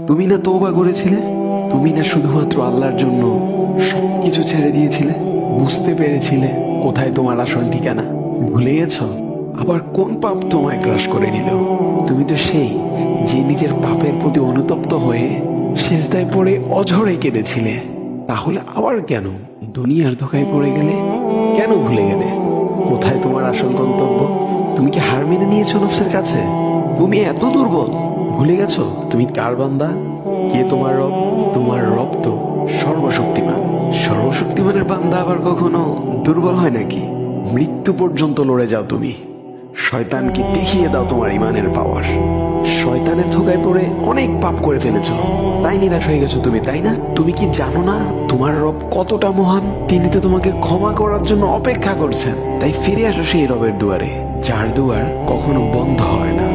তুমি না তওবা করেছিলে? তুমি না শুধুমাত্র আল্লাহর জন্য সবকিছু ছেড়ে দিয়েছিলে? বুঝতে পেরেছিলে কোথায় তোমার আসল ঠিকানা? ভুলে গেছ? আবার কোন পাপ তোমায় গ্রাস করে নিল? তুমি তো সেই যে নিজের পাপের প্রতি অনুতপ্ত হয়ে সিজদায় পড়ে অঝরে কেঁদেছিলে। তাহলে আবার কেন দুনিয়ার ধোঁকায় পড়ে গেলে? কেন ভুলে গেলে কোথায় তোমার আসল গন্তব্য? তুমি কি হার মেনে নিয়েছো নফসের কাছে? তুমি এত দুর্বল? ভুলে গেছো তুমি কার বান্দা? কে তোমার রব? তোমার রব তো সর্বশক্তিমান। সর্বশক্তিমানের বান্দা আবার কখনো দুর্বল হয় নাকি? মৃত্যু পর্যন্ত লড়ে যাও তুমি। শয়তানকে দেখিয়ে দাও তোমার ইমানের পাওয়ার। শয়তানের ধোকায় পড়ে অনেক পাপ করে ফেলেছো, তাই নিরাশ হয়ে গেছো তুমি, তাই না? তুমি কি জানো না তোমার রব কতটা মহান? তিনি তো তোমাকে ক্ষমা করার জন্য অপেক্ষা করছেন। তাই ফিরে আসো সেই রবের দুয়ারে, যার দুয়ার কখনো বন্ধ হয় না।